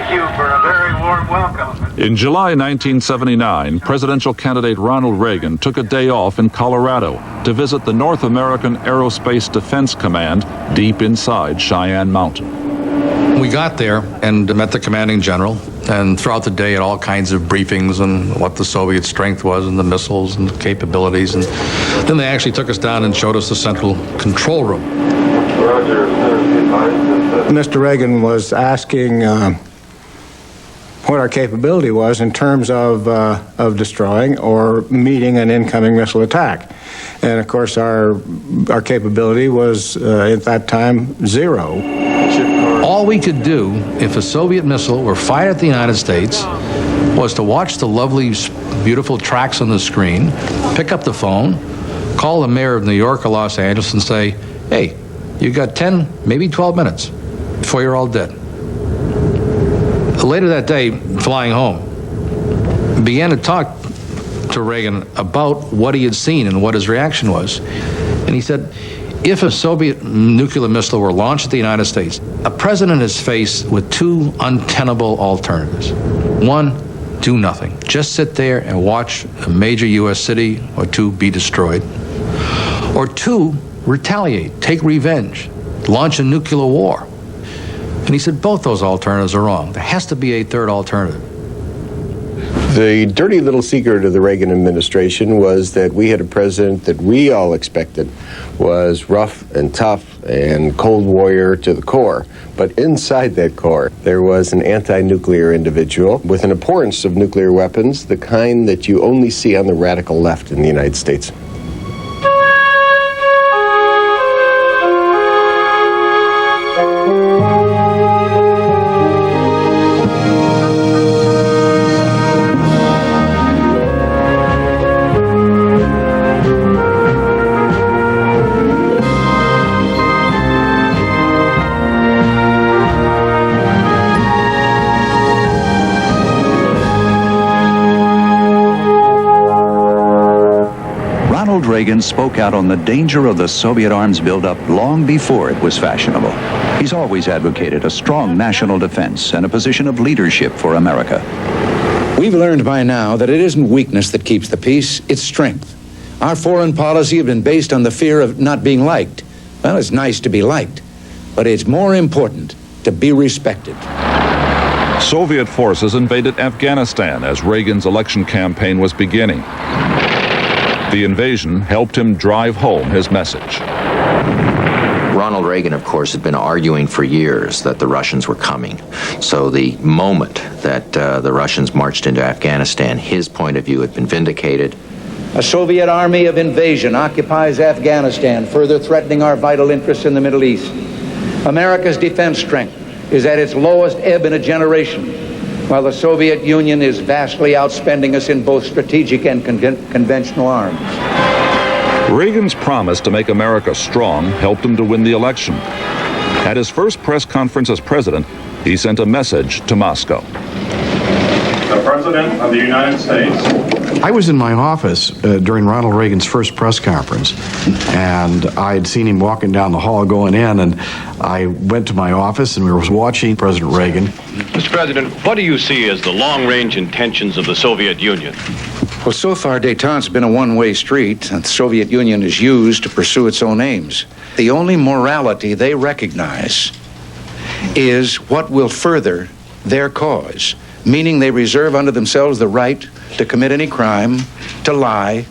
Thank you for a very warm welcome. In July 1979, presidential candidate Ronald Reagan took a day off in Colorado to visit the North American Aerospace Defense Command deep inside Cheyenne Mountain. We got there and met the commanding general, and throughout the day had all kinds of briefings on what the Soviet strength was and the missiles and the capabilities. And then they actually took us down and showed us the central control room. Mr. Reagan was asking what our capability was in terms of destroying or meeting an incoming missile attack. And of course our capability was at that time zero. All we could do if a Soviet missile were fired at the United States was to watch the lovely, beautiful tracks on the screen, pick up the phone, call the mayor of New York or Los Angeles and say, hey, you got 10, maybe 12 minutes before you're all dead. Later that day, flying home, began to talk to Reagan about what he had seen and what his reaction was. And he said, if a Soviet nuclear missile were launched at the United States, a president is faced with two untenable alternatives. One, do nothing. Just sit there and watch a major U.S. city or two be destroyed. Or two, retaliate, take revenge, launch a nuclear war. And he said both those alternatives are wrong. There has to be a third alternative. The dirty little secret of the Reagan administration was that we had a president that we all expected was rough and tough and cold warrior to the core. But inside that core, there was an anti-nuclear individual with an abhorrence of nuclear weapons, the kind that you only see on the radical left in the United States. Reagan spoke out on the danger of the Soviet arms buildup long before it was fashionable. He's always advocated a strong national defense and a position of leadership for America. We've learned by now that it isn't weakness that keeps the peace, it's strength. Our foreign policy has been based on the fear of not being liked. Well, it's nice to be liked, but it's more important to be respected. Soviet forces invaded Afghanistan as Reagan's election campaign was beginning. The invasion helped him drive home his message. Ronald Reagan, of course, had been arguing for years that the Russians were coming. So the moment that the Russians marched into Afghanistan, his point of view had been vindicated. A Soviet army of invasion occupies Afghanistan, further threatening our vital interests in the Middle East. America's defense strength is at its lowest ebb in a generation, while the Soviet Union is vastly outspending us in both strategic and conventional arms. Reagan's promise to make America strong helped him to win the election. At his first press conference as president, he sent a message to Moscow. The President of the United States. I was in my office during Ronald Reagan's first press conference, and I had seen him walking down the hall going in, and I went to my office and we were watching President Reagan. Mr. President, what do you see as the long-range intentions of the Soviet Union? Well, so far, détente's been a one-way street that the Soviet Union has used to pursue its own aims. The only morality they recognize is what will further their cause, meaning they reserve unto themselves the right to commit any crime, to lie,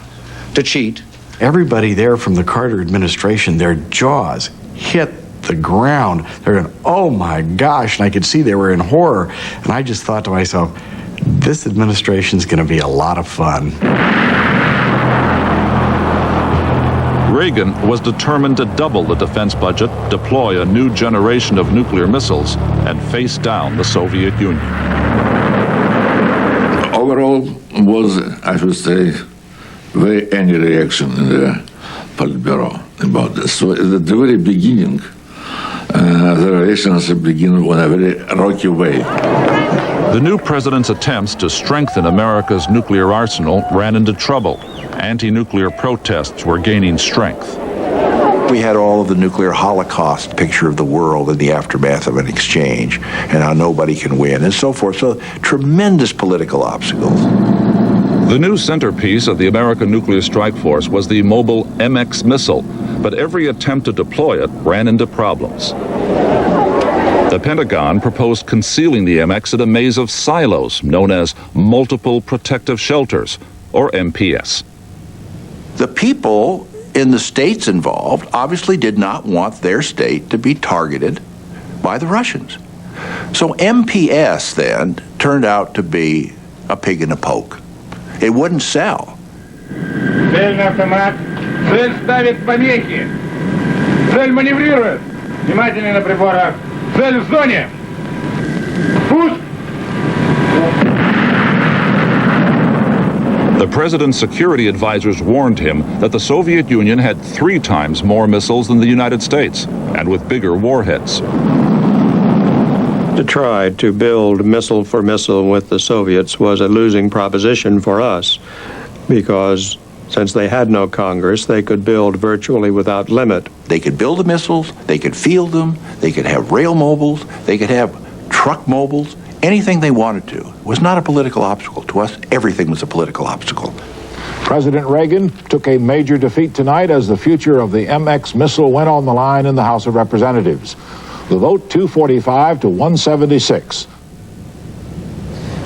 to cheat. Everybody there from the Carter administration, their jaws hit the ground. They're going, oh my gosh, and I could see they were in horror. And I just thought to myself, this administration's going to be a lot of fun. Reagan was determined to double the defense budget, deploy a new generation of nuclear missiles, and face down the Soviet Union. Overall was, I should say, very angry reaction in the Politburo about this. So at the very beginning, the relations begin on a very rocky way. The new president's attempts to strengthen America's nuclear arsenal ran into trouble. Anti-nuclear protests were gaining strength. We had all of the nuclear holocaust picture of the world in the aftermath of an exchange and how nobody can win and so forth. So tremendous political obstacles. The new centerpiece of the American nuclear strike force was the mobile MX missile, but every attempt to deploy it ran into problems. The Pentagon proposed concealing the MX in a maze of silos known as Multiple Protective Shelters, or MPS. The people in the states involved obviously did not want their state to be targeted by the Russians. So MPS then turned out to be a pig in a poke. It wouldn't sell. Цельный автомат. Цель ставит помехи. Цель маневрирует. Внимательнее на приборах. Цель в зоне. Пуск. The president's security advisors warned him that the Soviet Union had 3 times more missiles than the United States, and with bigger warheads. To try to build missile for missile with the Soviets was a losing proposition for us, because since they had no Congress, they could build virtually without limit. They could build the missiles, they could field them, they could have rail mobiles, they could have truck mobiles, anything they wanted to. It was not a political obstacle to us. Everything was a political obstacle. President Reagan took a major defeat tonight as the future of the MX missile went on the line in the House of Representatives. The vote 245 to 176.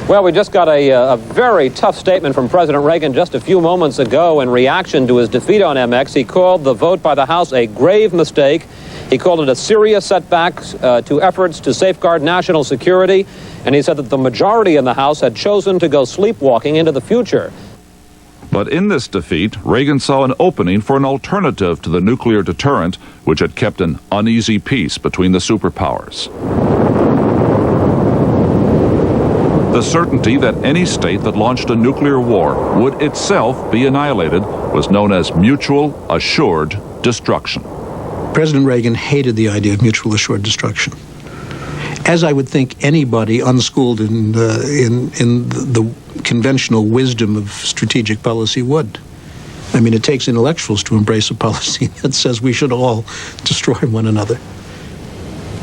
Well, we just got a very tough statement from President Reagan just a few moments ago in reaction to his defeat on MX. He called the vote by the House a grave mistake. He called it a serious setback to efforts to safeguard national security. And he said that the majority in the House had chosen to go sleepwalking into the future. But in this defeat, Reagan saw an opening for an alternative to the nuclear deterrent, which had kept an uneasy peace between the superpowers. The certainty that any state that launched a nuclear war would itself be annihilated was known as mutual assured destruction. President Reagan hated the idea of mutual assured destruction, as I would think anybody unschooled in the conventional wisdom of strategic policy would. I mean, it takes intellectuals to embrace a policy that says we should all destroy one another.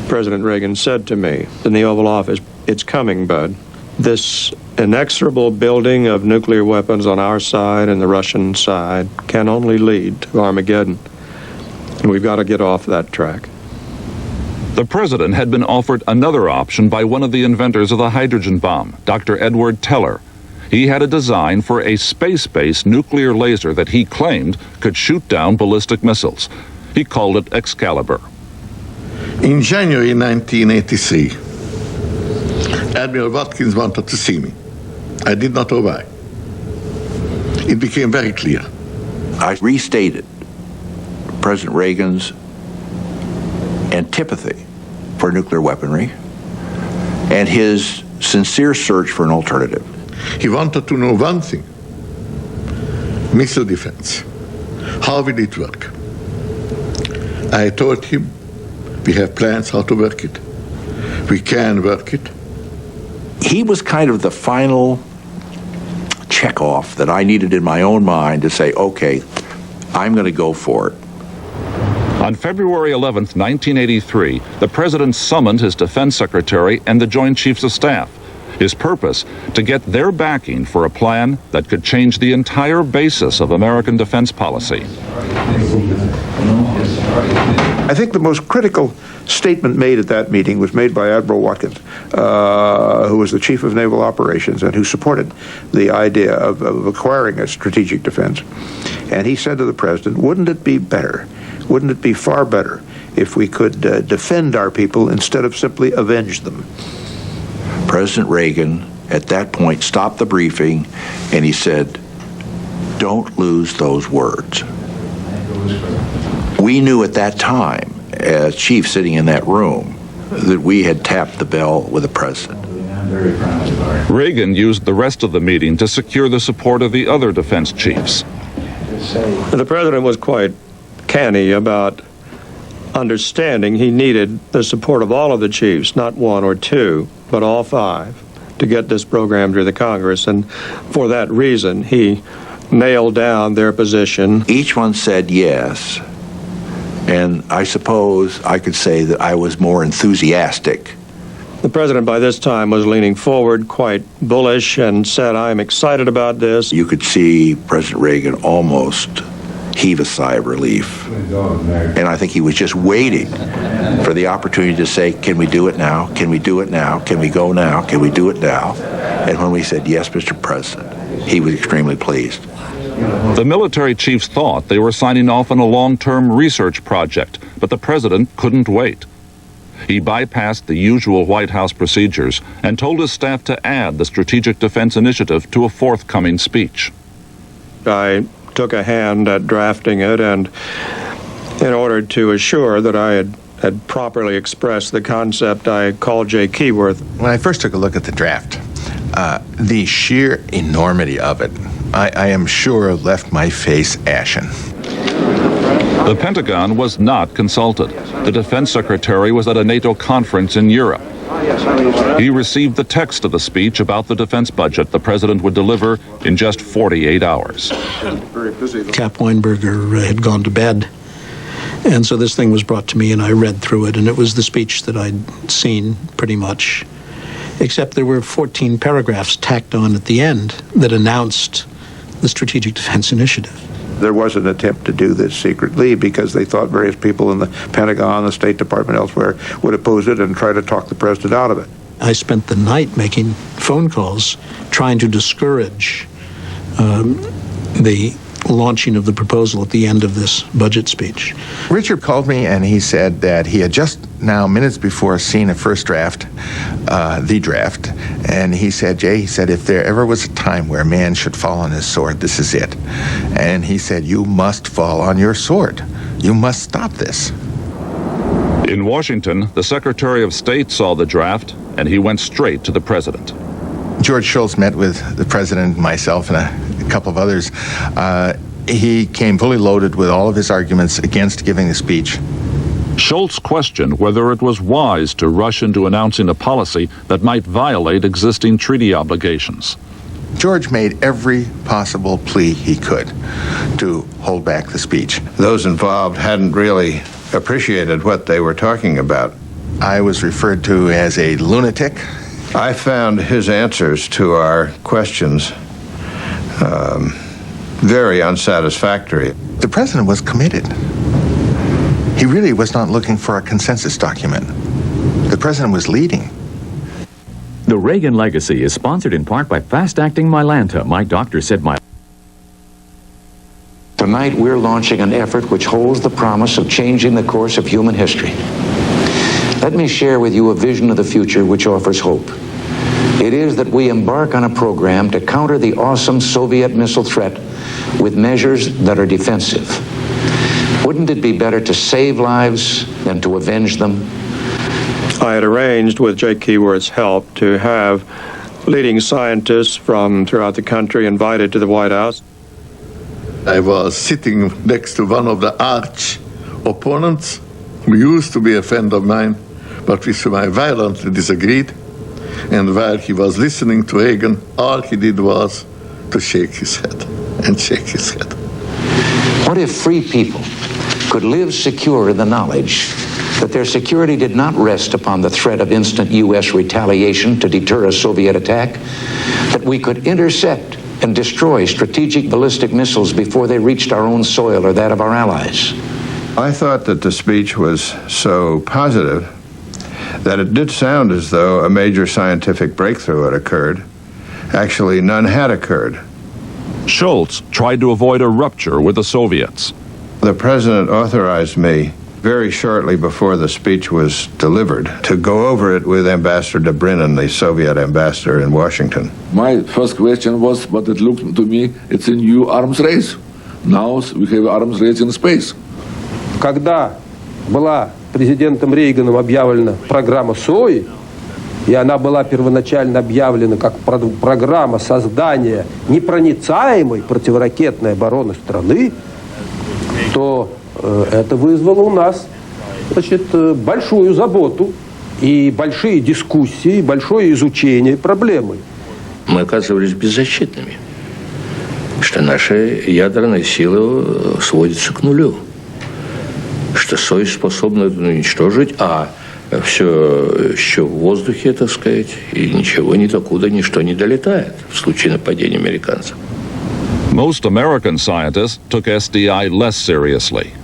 President Reagan said to me in the Oval Office, "It's coming, Bud. This inexorable building of nuclear weapons on our side and the Russian side can only lead to Armageddon. And we've got to get off that track." The president had been offered another option by one of the inventors of the hydrogen bomb, Dr. Edward Teller. He had a design for a space-based nuclear laser that he claimed could shoot down ballistic missiles. He called it Excalibur. In January 1983, Admiral Watkins wanted to see me. I did not know why. It became very clear. I restated President Reagan's antipathy for nuclear weaponry and his sincere search for an alternative. He wanted to know one thing: missile defense. How will it work? I told him we have plans how to work it. We can work it. He was kind of the final checkoff that I needed in my own mind to say, okay, I'm going to go for it. On February 11, 1983, the president summoned his defense secretary and the Joint Chiefs of Staff. His purpose, to get their backing for a plan that could change the entire basis of American defense policy. I think the most critical statement made at that meeting was made by Admiral Watkins, who was the chief of naval operations and who supported the idea of acquiring a strategic defense. And he said to the president, wouldn't it be better, wouldn't it be far better if we could defend our people instead of simply avenge them? President Reagan, at that point, stopped the briefing and he said, don't lose those words. We knew at that time, as chief sitting in that room, that we had tapped the bell with the president. Reagan used the rest of the meeting to secure the support of the other defense chiefs. The president was quite canny about understanding he needed the support of all of the chiefs, not one or two, but all five, to get this program to the Congress. And for that reason, he nailed down their position. Each one said yes, And I suppose I could say that I was more enthusiastic. The president by this time was leaning forward, quite bullish, and said, "I'm excited about this." You could see President Reagan almost heave a sigh of relief. And I think he was just waiting for the opportunity to say, can we do it now? Can we do it now? Can we go now? Can we do it now? And when we said, yes, Mr. President, he was extremely pleased. The military chiefs thought they were signing off on a long-term research project, but the president couldn't wait. He bypassed the usual White House procedures and told his staff to add the Strategic Defense Initiative to a forthcoming speech. I took a hand at drafting it, and in order to assure that I had properly expressed the concept, I called Jay Keyworth. When I first took a look at the draft, the sheer enormity of it, I am sure left my face ashen. The Pentagon was not consulted. The defense secretary was at a NATO conference in Europe. He received the text of the speech about the defense budget the president would deliver in just 48 hours. Cap Weinberger had gone to bed, and so this thing was brought to me, and I read through it, and it was the speech that I'd seen pretty much, except there were 14 paragraphs tacked on at the end that announced the Strategic Defense Initiative. There was an attempt to do this secretly because they thought various people in the Pentagon, the State Department, elsewhere would oppose it and try to talk the president out of it. I spent the night making phone calls trying to discourage the launching of the proposal at the end of this budget speech. Richard called me and he said that he had just now, minutes before, seen a first draft, the draft, and he said, Jay, he said, if there ever was a time where a man should fall on his sword, this is it. And he said, you must fall on your sword. You must stop this. In Washington, the Secretary of State saw the draft, and he went straight to the president. George Shultz met with the president, myself, and a couple of others. He came fully loaded with all of his arguments against giving the speech. Shultz questioned whether it was wise to rush into announcing a policy that might violate existing treaty obligations. George made every possible plea he could to hold back the speech. Those involved hadn't really appreciated what they were talking about. I was referred to as a lunatic. I found his answers to our questions very unsatisfactory. The president was committed. He really was not looking for a consensus document. The president was leading. The Reagan legacy is sponsored in part by fast-acting Mylanta. My doctor said my... Tonight we're launching an effort which holds the promise of changing the course of human history. Let me share with you a vision of the future which offers hope. It is that we embark on a program to counter the awesome Soviet missile threat with measures that are defensive. Wouldn't it be better to save lives than to avenge them? I had arranged with Jay Keyworth's help to have leading scientists from throughout the country invited to the White House. I was sitting next to one of the arch opponents who used to be a friend of mine, but with whom I violently disagreed. And while he was listening to Reagan, all he did was to shake his head and shake his head. What if free people could live secure in the knowledge that their security did not rest upon the threat of instant U.S. retaliation to deter a Soviet attack, that we could intercept and destroy strategic ballistic missiles before they reached our own soil or that of our allies? I thought that the speech was so positive that it did sound as though a major scientific breakthrough had occurred. Actually, none had occurred. Shultz tried to avoid a rupture with the Soviets. The president authorized me very shortly before the speech was delivered to go over it with Ambassador Dobrynin, the Soviet ambassador in Washington. My first question was, but it looked to me, it's a new arms race. Now we have arms race in space. Когда была президентом Рейганом объявлена программа СОИ, и она была первоначально объявлена как программа создания непроницаемой противоракетной обороны страны, то это вызвало у нас, значит, большую заботу и большие дискуссии, большое изучение проблемы. Мы оказывались беззащитными, что наши ядерные силы сводятся к нулю, что совесть способна это уничтожить, а все еще в воздухе, так сказать, и ничего никуда, ничто не долетает в случае нападения американцев. Most American scientists took SDI less seriously.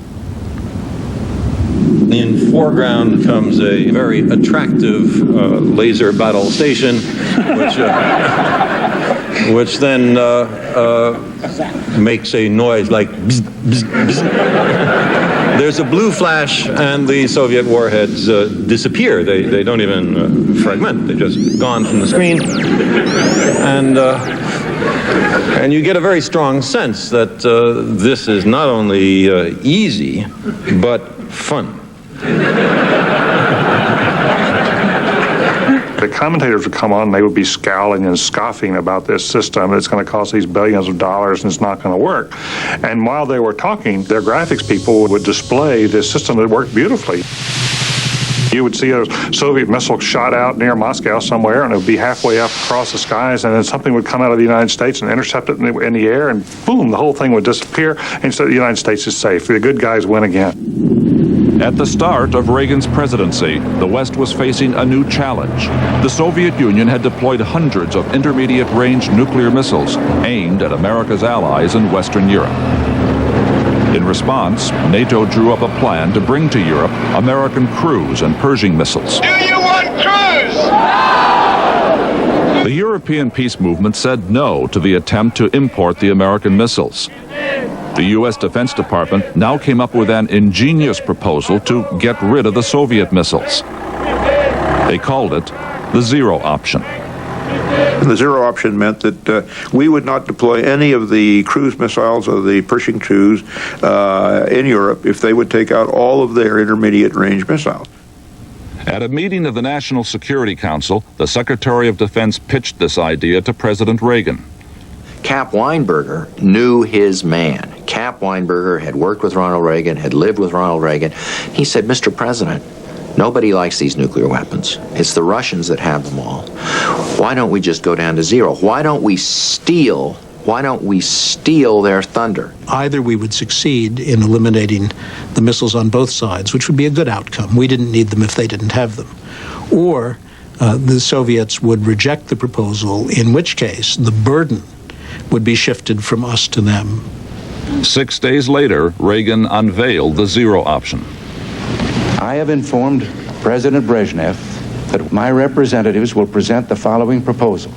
In foreground comes a very attractive laser battle station, which then makes a noise like bzz, bzz, bzz. There's a blue flash, and the Soviet warheads disappear. They don't even fragment. They're just gone from the screen. And you get a very strong sense that this is not only easy, but fun. The commentators would come on and they would be scowling and scoffing about this system. It's going to cost these billions of dollars and it's not going to work. And while they were talking, their graphics people would display this system that worked beautifully. You would see a Soviet missile shot out near Moscow somewhere, and it would be halfway up across the skies, and then something would come out of the United States and intercept it in the air, and boom, the whole thing would disappear, and so the United States is safe. The good guys win again. At the start of Reagan's presidency, the West was facing a new challenge. The Soviet Union had deployed hundreds of intermediate-range nuclear missiles aimed at America's allies in Western Europe. In response, NATO drew up a plan to bring to Europe American cruise and Pershing missiles. Do you want cruise? The European peace movement said no to the attempt to import the American missiles. The U.S. Defense Department now came up with an ingenious proposal to get rid of the Soviet missiles. They called it the zero option. The zero option meant that we would not deploy any of the cruise missiles or the Pershing IIs in Europe if they would take out all of their intermediate range missiles. At a meeting of the National Security Council, the Secretary of Defense pitched this idea to President Reagan. Cap Weinberger knew his man. Cap Weinberger had worked with Ronald Reagan, had lived with Ronald Reagan. He said, Mr. President, nobody likes these nuclear weapons. It's the Russians that have them all. Why don't we just go down to zero? Why don't we steal their thunder? Either we would succeed in eliminating the missiles on both sides, which would be a good outcome. We didn't need them if they didn't have them. Or the Soviets would reject the proposal, in which case the burden would be shifted from us to them. 6 days later, Reagan unveiled the zero option. I have informed President Brezhnev that my representatives will present the following proposal.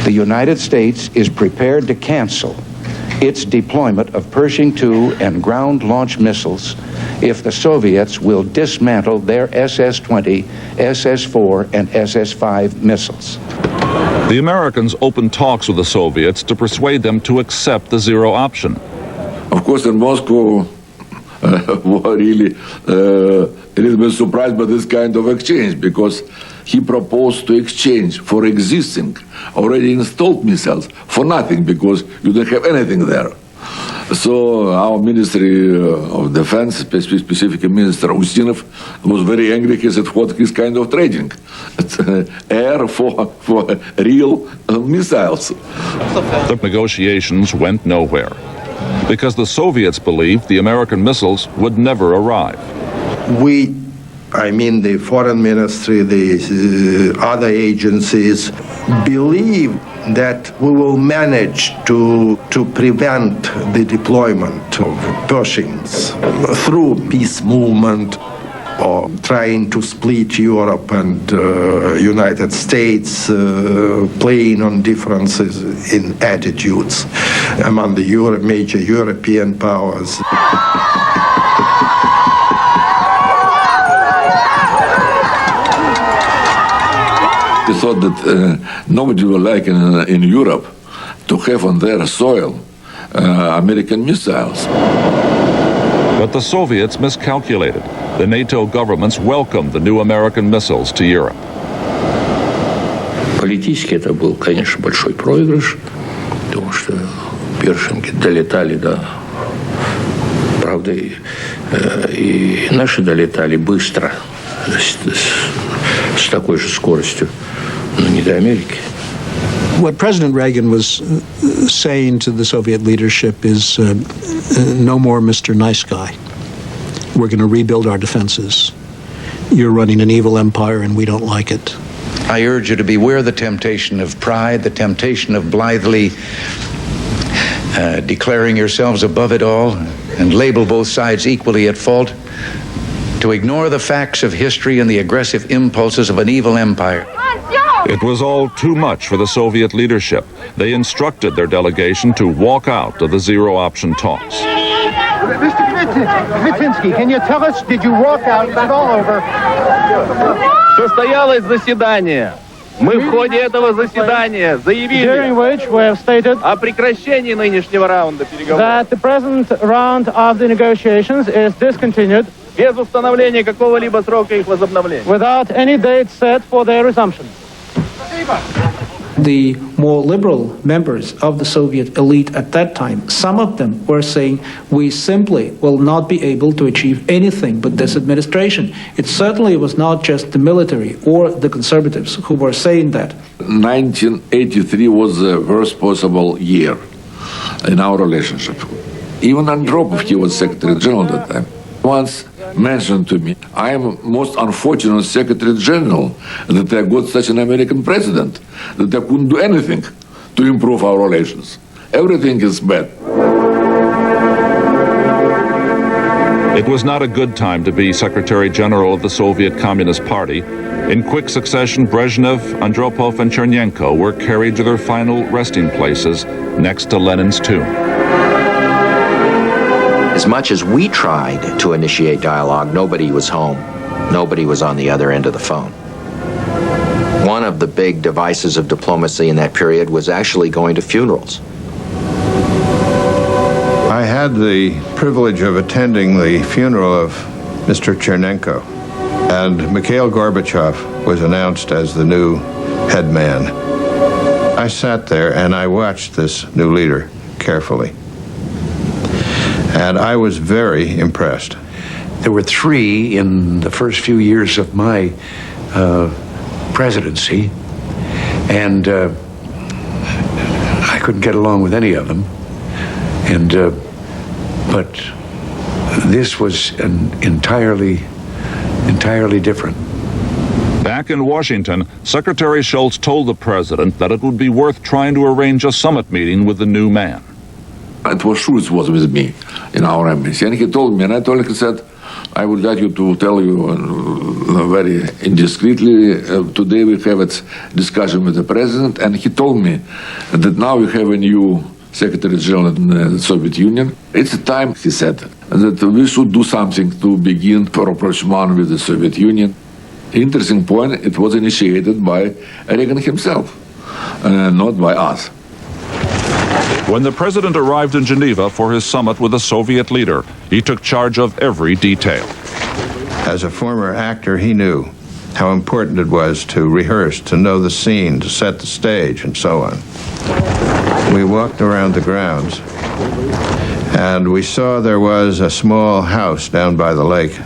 The United States is prepared to cancel its deployment of Pershing II and ground-launched missiles if the Soviets will dismantle their SS-20, SS-4, and SS-5 missiles. The Americans opened talks with the Soviets to persuade them to accept the zero option. Of course, in Moscow, were really a little bit surprised by this kind of exchange, because he proposed to exchange for existing, already installed missiles for nothing, because you don't have anything there. So our Ministry of Defense, specifically Minister Ustinov, was very angry. He said, what is kind of trading? Air for real missiles. The negotiations went nowhere, because the Soviets believed the American missiles would never arrive. We, I mean the foreign ministry, the other agencies, believe that we will manage to prevent the deployment of Pershings through peace movement or trying to split Europe and United States, playing on differences in attitudes among the major European powers. They thought that nobody would like in Europe to have on their soil American missiles. But the Soviets miscalculated. The NATO governments welcomed the new American missiles to Europe. Политически это был, конечно, большой проигрыш, потому что Першинги долетали до... Правда, и наши долетали быстро, с такой же скоростью, но не до Америки. What President Reagan was saying to the Soviet leadership is no more Mr. Nice Guy. we're going to rebuild our defenses. You're running an evil empire and we don't like it. I urge you to beware the temptation of pride, the temptation of blithely declaring yourselves above it all and label both sides equally at fault, to ignore the facts of history and the aggressive impulses of an evil empire. It was all too much for the Soviet leadership. They instructed their delegation to walk out of the zero-option talks. Mr. Vitinsky, can you tell us, did you walk out? Is that all over? Состоялось заседание. Мы в ходе этого заседания заявили о прекращении нынешнего раунда переговоров. That the present round of the negotiations is discontinued без установления какого-либо срока их возобновления. Without any date set for their resumption. The more liberal members of the Soviet elite at that time, some of them were saying, we simply will not be able to achieve anything but this administration. It certainly was not just the military or the conservatives who were saying that. 1983 was the worst possible year in our relationship. Even Andropov, he was Secretary General at that time, once mentioned to me, I am most unfortunate Secretary General that I got such an American president, that I couldn't do anything to improve our relations. Everything is bad. It was not a good time to be Secretary General of the Soviet Communist Party. In quick succession, Brezhnev, Andropov, and Chernenko were carried to their final resting places next to Lenin's tomb. As much as we tried to initiate dialogue, nobody was home. Nobody was on the other end of the phone. One of the big devices of diplomacy in that period was actually going to funerals. I had the privilege of attending the funeral of Mr. Chernenko, and Mikhail Gorbachev was announced as the new head man. I sat there and I watched this new leader carefully. And I was very impressed. There were three in the first few years of my presidency, and I couldn't get along with any of them. But this was entirely different. Back in Washington, Secretary Shultz told the president that it would be worth trying to arrange a summit meeting with the new man. It was Schultz was with me in our embassy, and he told me, and I told him, he said, I would like you to tell you very indiscreetly, today we have a discussion with the president, and he told me that now we have a new Secretary General in the Soviet Union. It's time, he said, that we should do something to begin rapprochement with the Soviet Union. Interesting point, it was initiated by Reagan himself, not by us. When the president arrived in Geneva for his summit with a Soviet leader, he took charge of every detail. As a former actor, he knew how important it was to rehearse, to know the scene, to set the stage, and so on. We walked around the grounds, and we saw there was a small house down by the lake.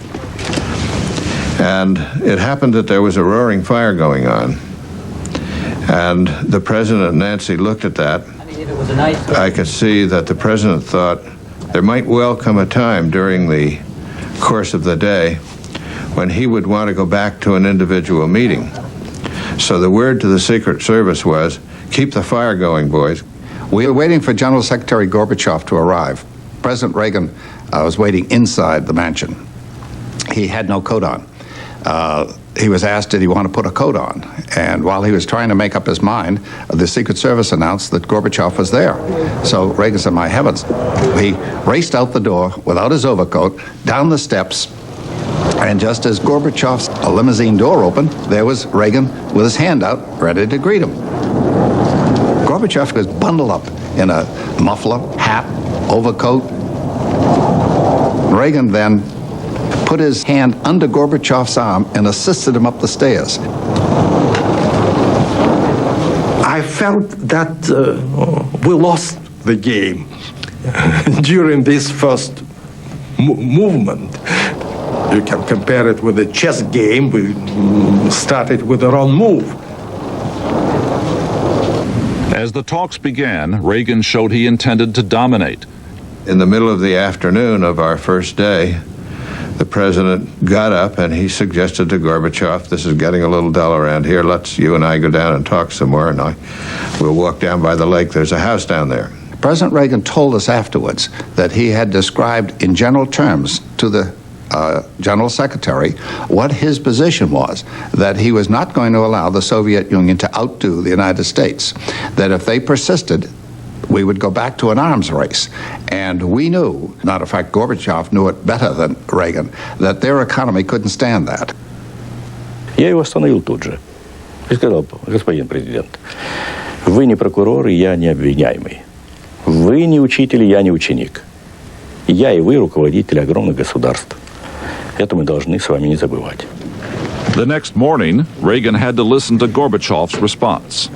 And it happened that there was a roaring fire going on. And the president and Nancy looked at that. I could see that the president thought there might well come a time during the course of the day when he would want to go back to an individual meeting. So the word to the Secret Service was, keep the fire going, boys. We were waiting for General Secretary Gorbachev to arrive. President Reagan was waiting inside the mansion. He had no coat on. He was asked, did he want to put a coat on? And while he was trying to make up his mind, the Secret Service announced that Gorbachev was there. So Reagan said, my heavens. He raced out the door without his overcoat, down the steps, and just as Gorbachev's limousine door opened, there was Reagan with his hand out, ready to greet him. Gorbachev was bundled up in a muffler, hat, overcoat. Reagan then put his hand under Gorbachev's arm and assisted him up the stairs. I felt that we lost the game during this first movement. You can compare it with a chess game. We started with the wrong move. As the talks began, Reagan showed he intended to dominate. In the middle of the afternoon of our first day, the president got up and he suggested to Gorbachev, this is getting a little dull around here, let's you and I go down and talk some more, and we'll walk down by the lake. There's a house down there. President Reagan told us afterwards that he had described in general terms to the General Secretary what his position was, that he was not going to allow the Soviet Union to outdo the United States, that if they persisted, we would go back to an arms race. And we knew, matter of fact, Gorbachev knew it better than Reagan, that their economy couldn't stand that. Я его остановил тут же и сказал: господин президент, вы не прокурор, и я не обвиняемый. Вы не учитель, и я не ученик. Я и вы руководители огромных государств. Это мы должны с вами не забывать. The next morning, Reagan had to listen to Gorbachev's response.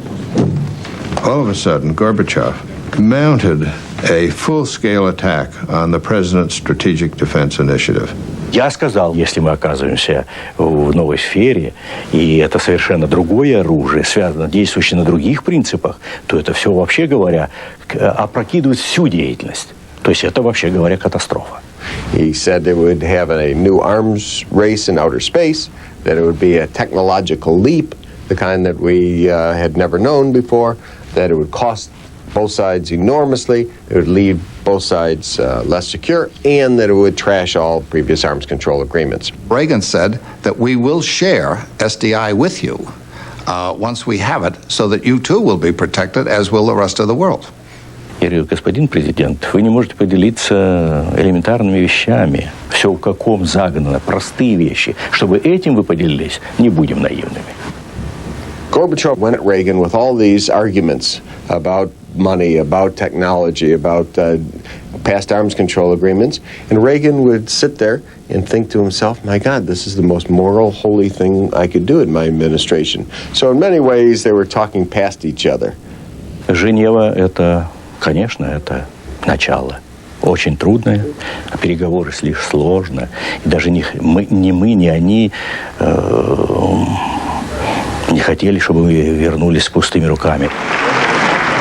All of a sudden, Gorbachev mounted a full-scale attack on the president's Strategic Defense Initiative. Я сказал, если мы оказываемся в новой сфере, и это совершенно другое оружие, связано, действующее на других принципах, то это все, вообще говоря, опрокидывает всю деятельность. То есть это, вообще говоря, катастрофа. He said they would have a new arms race in outer space, that it would be a technological leap, the kind that we had never known before, that it would cost both sides enormously, it would leave both sides less secure, and that it would trash all previous arms control agreements. Reagan said that we will share SDI with you once we have it, so that you too will be protected, as will the rest of the world. Я говорю: господин президент, вы не можете поделиться элементарными вещами. Все в каком загнано, простые вещи. Чтобы этим вы поделились, не будем наивными. Gorbachev went at Reagan with all these arguments about money, about technology, about past arms control agreements, and Reagan would sit there and think to himself, my God, this is the most moral, holy thing I could do in my administration. So in many ways, they were talking past each other. Женева — это, конечно, это начало. Очень трудное, переговоры слишком сложно. И даже ни мы, ни они не хотели, чтобы мы вернулись с пустыми руками.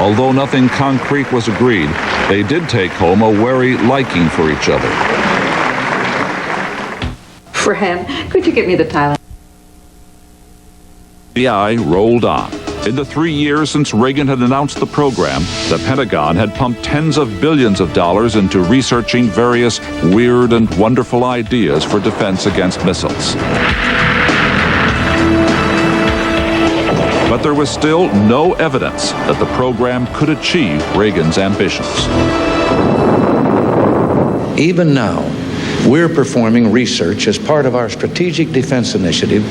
Although nothing concrete was agreed, they did take home a wary liking for each other. Fran, could you get me the Thailand? The eye rolled on. In the 3 years since Reagan had announced the program, the Pentagon had pumped tens of billions of dollars into researching various weird and wonderful ideas for defense against missiles. But there was still no evidence that the program could achieve Reagan's ambitions. Even now, we're performing research as part of our Strategic Defense Initiative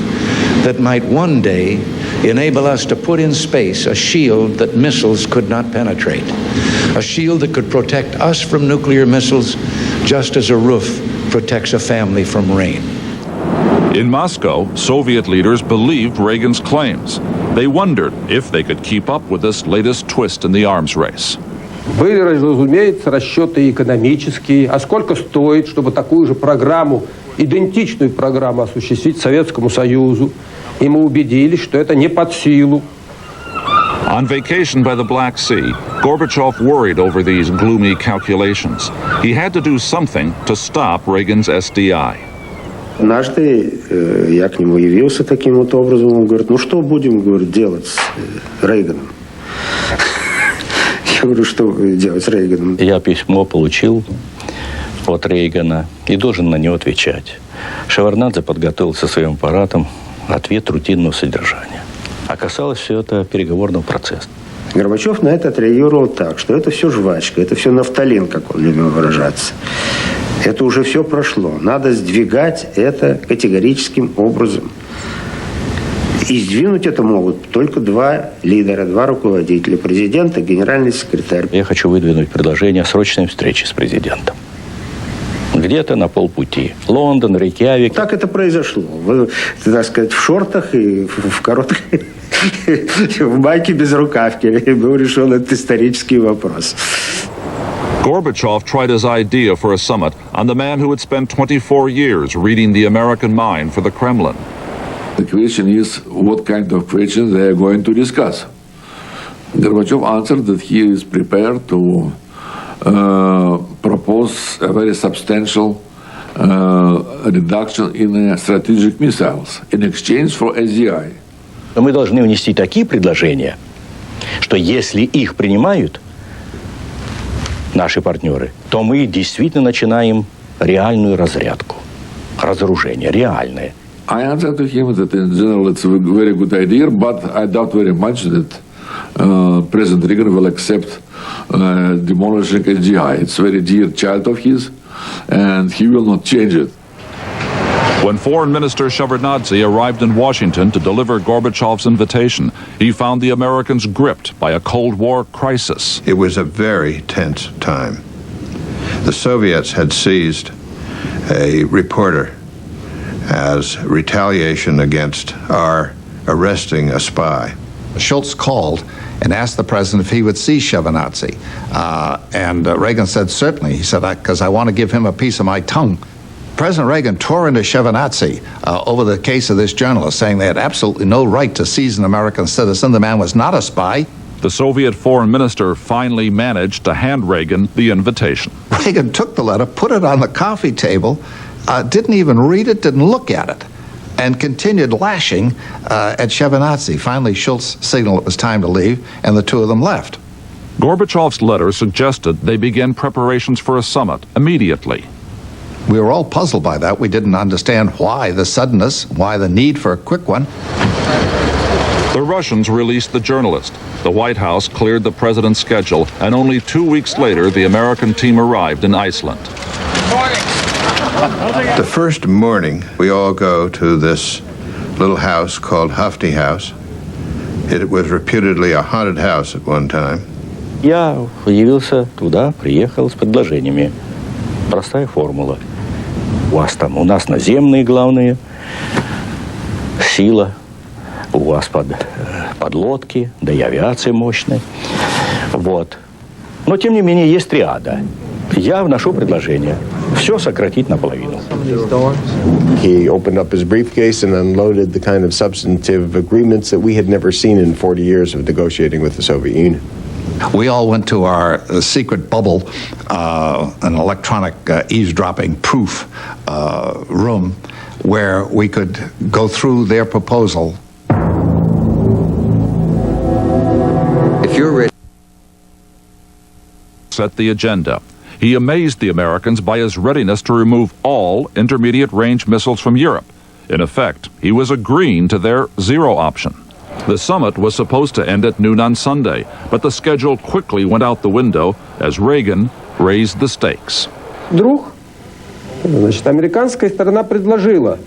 that might one day enable us to put in space a shield that missiles could not penetrate, a shield that could protect us from nuclear missiles just as a roof protects a family from rain. In Moscow, Soviet leaders believed Reagan's claims. They wondered if they could keep up with this latest twist in the arms race. Были, разумеется, расчеты экономические, а сколько стоит, чтобы такую же программу, идентичную программу осуществить Советскому Союзу. И мы убедились, что это не под силу. On vacation by the Black Sea, Gorbachev worried over these gloomy calculations. He had to do something to stop Reagan's SDI. Однажды я к нему явился таким вот образом. Он говорит: ну что будем, говорит, делать с Рейганом? Я говорю: что делать с Рейганом? Я письмо получил от Рейгана и должен на него отвечать. Шеварднадзе подготовил со своим аппаратом ответ рутинного содержания. А касалось все это переговорного процесса. Горбачев на это отреагировал так, что это все жвачка, это все нафталин, как он любил выражаться. Это уже все прошло. Надо сдвигать это категорическим образом. И сдвинуть это могут только два лидера, два руководителя: президент и генеральный секретарь. Я хочу выдвинуть предложение о срочной встрече с президентом. Где-то на полпути. Лондон, Рейкьявик. Так это произошло. Вы, так сказать, в шортах и в короткой, в майке без рукавки. Был решен этот исторический вопрос. Gorbachev tried his idea for a summit on the man who had spent 24 years reading the American mind for the Kremlin. The question is what kind of question they are going to discuss. Gorbachev answered that he is prepared to propose a very substantial reduction in strategic missiles in exchange for SDI. Но мы должны внести такие предложения, что если их принимают наши партнеры, то мы действительно начинаем реальную разрядку, разоружение, реальное. I answered to him that in general it's a very good idea, but I doubt very much that President Reagan will accept demolishing SDI. It's a very dear child of his, and he will not change it. When Foreign Minister Shevardnadze arrived in Washington to deliver Gorbachev's invitation, he found the Americans gripped by a Cold War crisis. It was a very tense time. The Soviets had seized a reporter as retaliation against our arresting a spy. Schultz called and asked the president if he would see Shevardnadze. And Reagan said, certainly. He said, because I want to give him a piece of my tongue. President Reagan tore into Shevardnadze over the case of this journalist, saying they had absolutely no right to seize an American citizen. The man was not a spy. The Soviet foreign minister finally managed to hand Reagan the invitation. Reagan took the letter, put it on the coffee table, didn't even read it, didn't look at it, and continued lashing at Shevardnadze. Finally, Schultz signaled it was time to leave, and the two of them left. Gorbachev's letter suggested they begin preparations for a summit immediately. We were all puzzled by that. We didn't understand why the suddenness, why the need for a quick one. The Russians released the journalist. The White House cleared the president's schedule, and only 2 weeks later, the American team arrived in Iceland. The first morning, we all go to this little house called Hofty House. It was reputedly a haunted house at one time. Я явился туда, приехал с предложениями. Простая формула. У нас наземные главные, сила, у вас подлодки, да и авиация мощная. Вот. Но, тем не менее, есть триада. Я вношу предложение. Все сократить наполовину. He opened up his briefcase and unloaded the kind of substantive agreements that we had never seen in 40 years of negotiating with the Soviet Union. We all went to our secret bubble, an electronic eavesdropping proof room where we could go through their proposal. If you're ready, set the agenda. He amazed the Americans by his readiness to remove all intermediate-range missiles from Europe. In effect, he was agreeing to their zero option. The summit was supposed to end at noon on Sunday, but the schedule quickly went out the window as Reagan raised the stakes. Друг, значит, американская сторона предложила,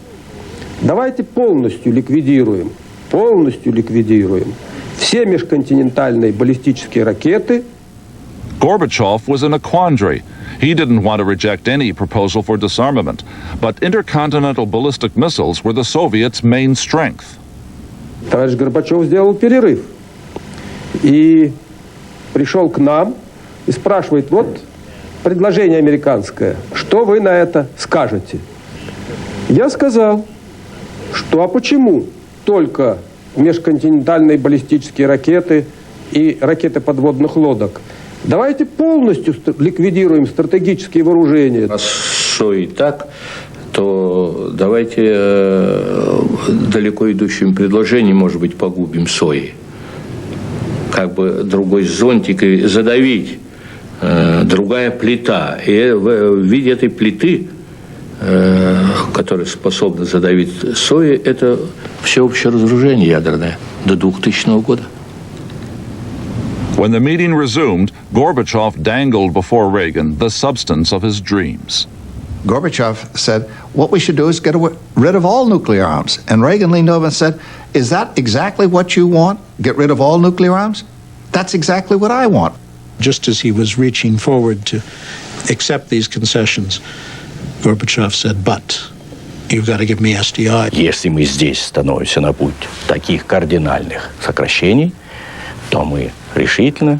давайте полностью ликвидируем все межконтинентальные баллистические ракеты. Gorbachev was in a quandary. He didn't want to reject any proposal for disarmament, but intercontinental ballistic missiles were the Soviets' main strength. Товарищ Горбачев сделал перерыв и пришел к нам и спрашивает, вот предложение американское, что вы на это скажете? Я сказал, что а почему только межконтинентальные баллистические ракеты и ракеты подводных лодок? Давайте полностью ликвидируем стратегические вооружения. Раз все и так, то давайте далеко идущим предложением, может быть, погубим сои. Как бы другой зонтик и задавить, другая плита. И в виде этой плиты, которая способна задавить сои, это всеобщее разоружение ядерное до 2000 года. When the meeting resumed, Gorbachev dangled before Reagan the substance of his dreams. Gorbachev said, what we should do is get rid of all nuclear arms. And Reagan leaned over and said, is that exactly what you want? Get rid of all nuclear arms? That's exactly what I want. Just as he was reaching forward to accept these concessions, Gorbachev said, but you've got to give me SDI. Если мы здесь становимся на путь таких кардинальных сокращений, то мы решительно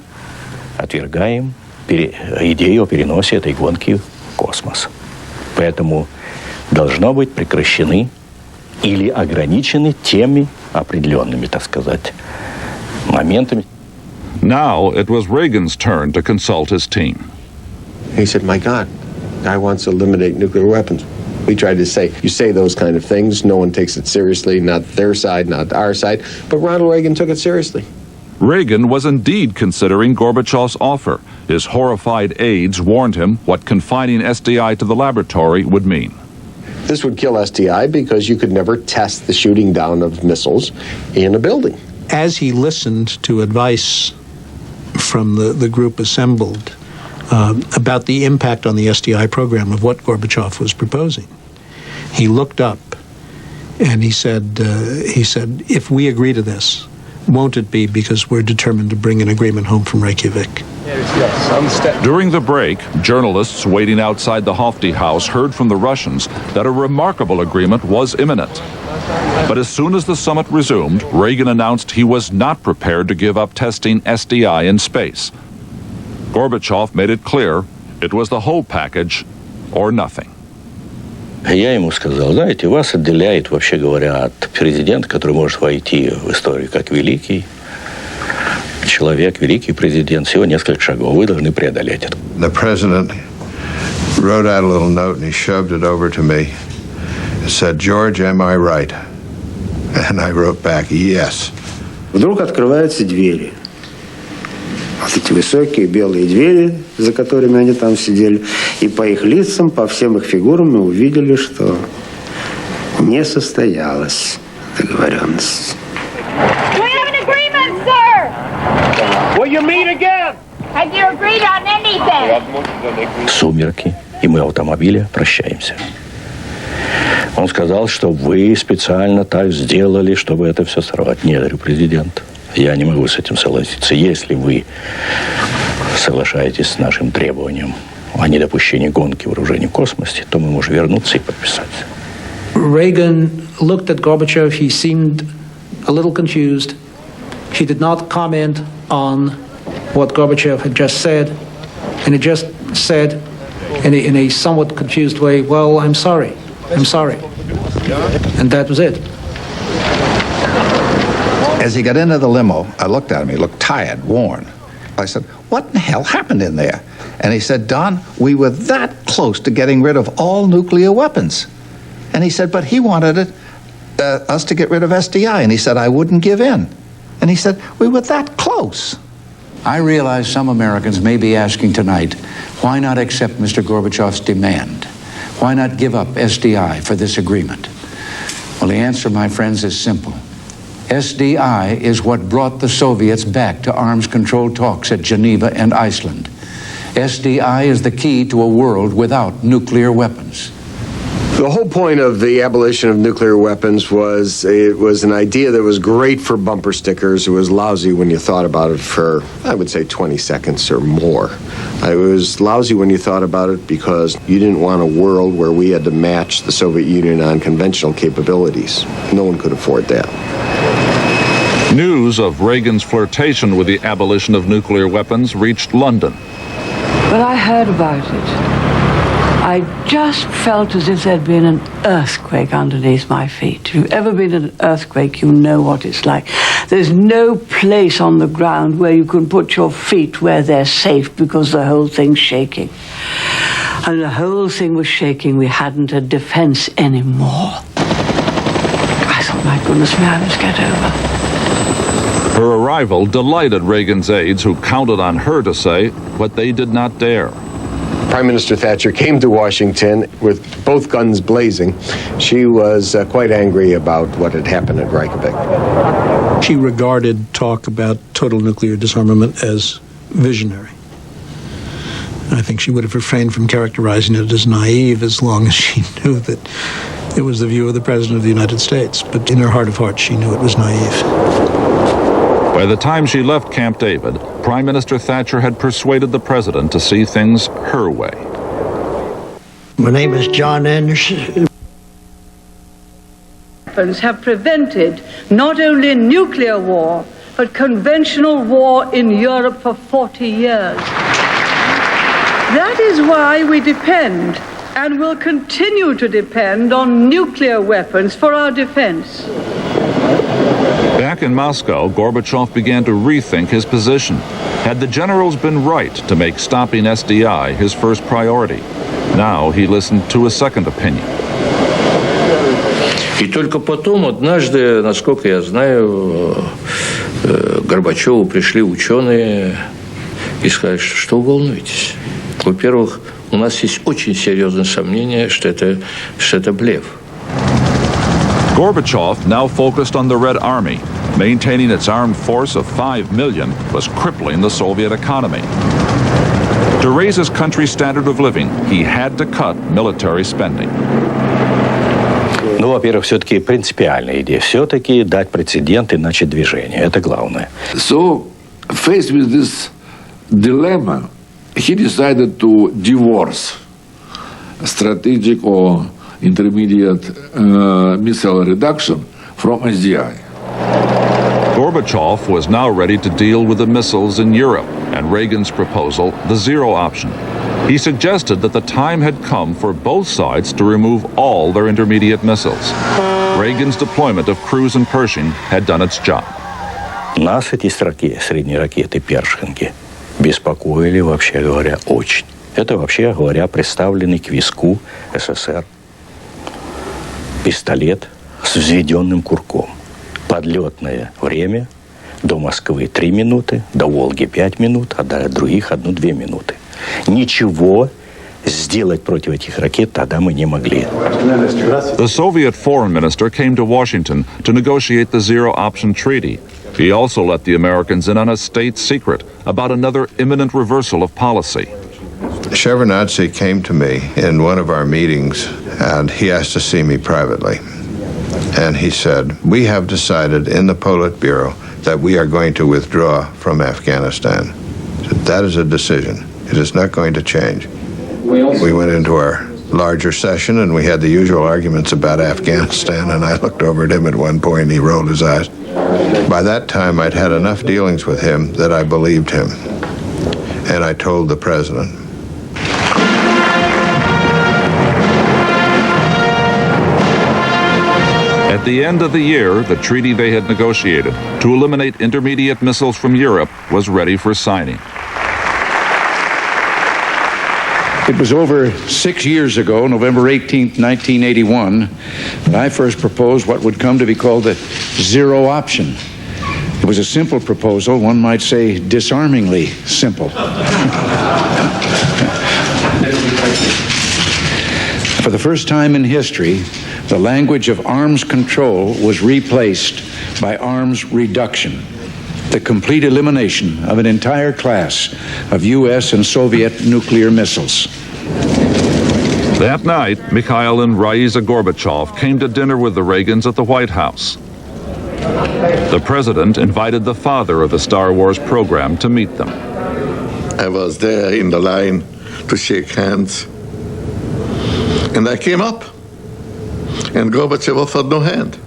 отвергаем идею о переносе этой гонки в космос. Поэтому должно быть прекращены или ограничены теми определенными, так сказать, моментами. Now it was Reagan's turn to consult his team. He said, my God, guy wants to eliminate nuclear weapons. We tried to say, you say those kind of things, no one takes it seriously, not their side, not our side, but Ronald Reagan took it seriously. Reagan was indeed considering Gorbachev's offer. His horrified aides warned him what confining SDI to the laboratory would mean. This would kill SDI because you could never test the shooting down of missiles in a building. As he listened to advice from the group assembled about the impact on the SDI program of what Gorbachev was proposing, he looked up and he said, if we agree to this, won't it be because we're determined to bring an agreement home from Reykjavik? During the break, journalists waiting outside the Hofty House heard from the Russians that a remarkable agreement was imminent. But as soon as the summit resumed, Reagan announced he was not prepared to give up testing SDI in space. Gorbachev made it clear it was the whole package or nothing. Я ему сказал, знаете, вас отделяет, вообще говоря, от президента, который может войти в историю как великий человек, великий президент, всего несколько шагов. Вы должны преодолеть это. The president wrote out a little note and he shoved it over to me. It said, George, am I right? And I wrote back, yes. Вдруг открываются двери. Вот эти высокие белые двери, за которыми они там сидели. И по их лицам, по всем их фигурам мы увидели, что не состоялась договоренность. We have an agreement, sir! Will you meet again? Have you agreed on anything? Сумерки, и мы в автомобиле прощаемся. Он сказал, что вы специально так сделали, чтобы это все сорвать. Нет, говорю, президент, я не могу с этим согласиться. Если вы соглашаетесь с нашим требованием о недопущении гонки вооружений в космосе, то мы можем вернуться и подписать. Reagan looked at Gorbachev. He seemed a little confused. He did not comment on what Gorbachev had just said, and he just said in a somewhat confused way, well, I'm sorry. I'm sorry. And that was it. As he got into the limo, I looked at him. He looked tired, worn. I said, what in the hell happened in there? And he said, Don, we were that close to getting rid of all nuclear weapons. And he said, but he wanted us to get rid of SDI. And he said, I wouldn't give in. And he said, we were that close. I realize some Americans may be asking tonight, why not accept Mr. Gorbachev's demand? Why not give up SDI for this agreement? Well, the answer, my friends, is simple. SDI is what brought the Soviets back to arms control talks at Geneva and Iceland. SDI is the key to a world without nuclear weapons. The whole point of the abolition of nuclear weapons was it was an idea that was great for bumper stickers. It was lousy when you thought about it for, I would say, 20 seconds or more. It was lousy when you thought about it because you didn't want a world where we had to match the Soviet Union on conventional capabilities. No one could afford that. News of Reagan's flirtation with the abolition of nuclear weapons reached London. When I heard about it, I just felt as if there'd been an earthquake underneath my feet. If you've ever been in an earthquake, you know what it's like. There's no place on the ground where you can put your feet where they're safe because the whole thing's shaking. And the whole thing was shaking. We hadn't a defense anymore. I thought, my goodness me, I must get over. Her arrival delighted Reagan's aides, who counted on her to say what they did not dare. Prime Minister Thatcher came to Washington with both guns blazing. She was quite angry about what had happened at Reykjavik. She regarded talk about total nuclear disarmament as visionary. I think she would have refrained from characterizing it as naive as long as she knew that it was the view of the President of the United States. But in her heart of hearts, she knew it was naive. By the time she left Camp David, Prime Minister Thatcher had persuaded the president to see things her way. My name is John Anderson. Weapons have prevented not only nuclear war, but conventional war in Europe for 40 years. That is why we depend and will continue to depend on nuclear weapons for our defense. Back Back in Moscow, Gorbachev began to rethink his position. Had the generals been right to make stopping SDI his first priority? Now he listened to a second opinion. И только потом, однажды, насколько я знаю, к Горбачеву пришли ученые и сказали, что вы волнуетесь. Во-первых, у нас есть очень серьезные сомнения, что это блеф. Gorbachev, now focused on the Red Army, maintaining its armed force of 5 million, was crippling the Soviet economy. To raise his country's standard of living, he had to cut military spending. Ну, во-первых, все-таки принципиальная идея. Все-таки дать прецедент и начать движение. Это главное. So, faced with this dilemma, he decided to divorce strategic or intermediate missile reduction from SDI. Gorbachev was now ready to deal with the missiles in Europe and Reagan's proposal, the zero option. He suggested that the time had come for both sides to remove all their intermediate missiles. Reagan's deployment of Cruise and Pershing had done its job. Нас эти средние ракеты «Першинги» беспокоили, вообще говоря, очень. Это, вообще говоря, приставленный к виску СССР пистолет с взведенным курком. Подлетное время до Москвы 3 минуты, до Волги 5 минут, а до других 1-2 минуты. Ничего сделать против этих ракет тогда мы не могли. The Soviet foreign minister came to Washington to negotiate the zero-option treaty. He also let the Americans in on a state secret about another imminent reversal of policy. Shevardnadze came to me in one of our meetings, and he asked to see me privately. And he said, we have decided in the Politburo that we are going to withdraw from Afghanistan. That is a decision. It is not going to change. We went into our larger session, and we had the usual arguments about Afghanistan, and I looked over at him at one point, and he rolled his eyes. By that time, I'd had enough dealings with him that I believed him. And I told the president. At the end of the year, the treaty they had negotiated to eliminate intermediate missiles from Europe was ready for signing. It was over 6 years ago, November 18th, 1981, that I first proposed what would come to be called the zero option. It was a simple proposal, one might say disarmingly simple. For the first time in history, the language of arms control was replaced by arms reduction, the complete elimination of an entire class of U.S. and Soviet nuclear missiles. That night, Mikhail and Raisa Gorbachev came to dinner with the Reagans at the White House. The president invited the father of the Star Wars program to meet them. I was there in the line to shake hands, and I came up, and Gorbachev offered no hand.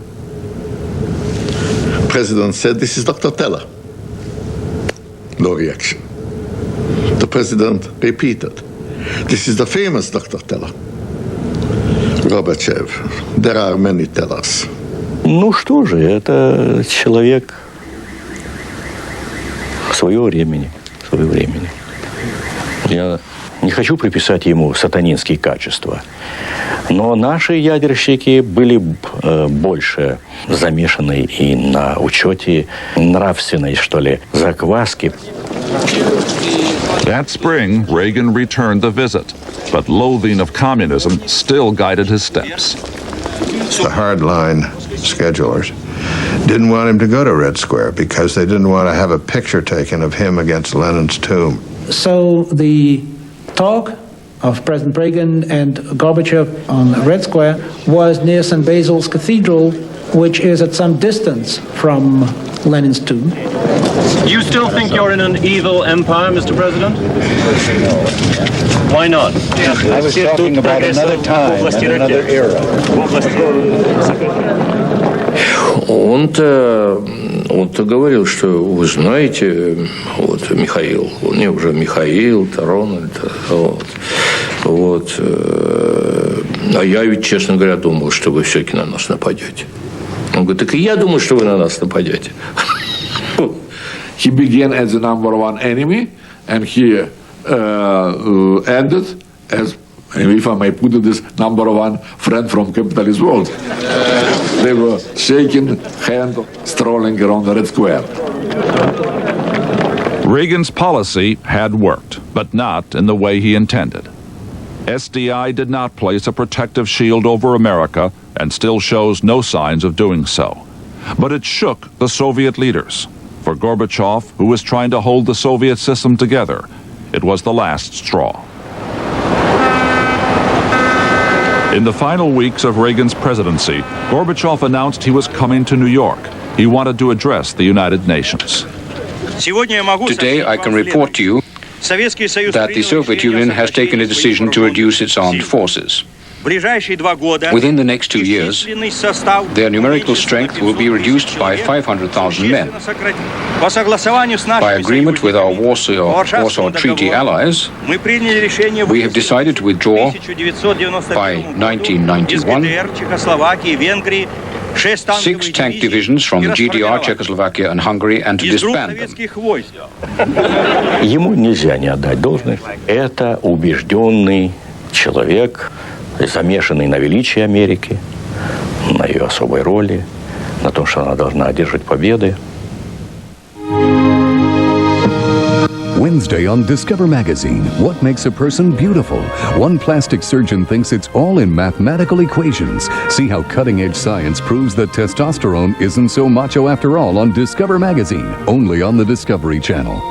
The president said, "This is Dr. Teller." No reaction. The president repeated, "This is the famous Dr. Teller." Gorbachev, there are many tellers. Ну что же, это человек своего времени. Я не хочу приписать ему сатанинские качества, но наши ядерщики были больше замешаны и на учете нравственной, что ли, закваски. That spring, Reagan returned the visit, but loathing of communism still guided his steps. The hardline schedulers didn't want him to go to Red Square because they didn't want to have a picture taken of him against Lenin's tomb. So the talk of President Reagan and Gorbachev on Red Square was near St. Basil's Cathedral, which is at some distance from Lenin's tomb. You still think you're in an evil empire, Mr. President? Why not? I was talking about another time and another era. Он-то говорил, что вы знаете, вот Михаил, не уже Михаил, Рональд, вот. А я ведь, честно говоря, думал, что вы все-таки на нас нападете. Он говорит, так и я думаю, что вы на нас нападете. He began as the number one enemy, and he ended as, if I may put it, this number one friend from capitalist world. They were shaking hands, strolling around the Red Square. Reagan's policy had worked, but not in the way he intended. SDI did not place a protective shield over America and still shows no signs of doing so. But it shook the Soviet leaders. For Gorbachev, who was trying to hold the Soviet system together, it was the last straw. In the final weeks of Reagan's presidency, Gorbachev announced he was coming to New York. He wanted to address the United Nations. Today I can report to you that the Soviet Union has taken a decision to reduce its armed forces. Within the next 2 years, their numerical strength will be reduced by 500,000 men. By agreement with our Warsaw Treaty allies, we have decided to withdraw by 1991 6 tank divisions from the GDR, Czechoslovakia and Hungary, and to disband them. Ему нельзя не отдать должное. Это убежденный человек, замешанный на величии Америки, на ее особой роли, на том, что она должна одержать победы. Wednesday on Discover Magazine, what makes a person beautiful? One plastic surgeon thinks it's all in mathematical equations. See how cutting-edge science proves that testosterone isn't so macho after all on Discover Magazine, only on the Discovery Channel.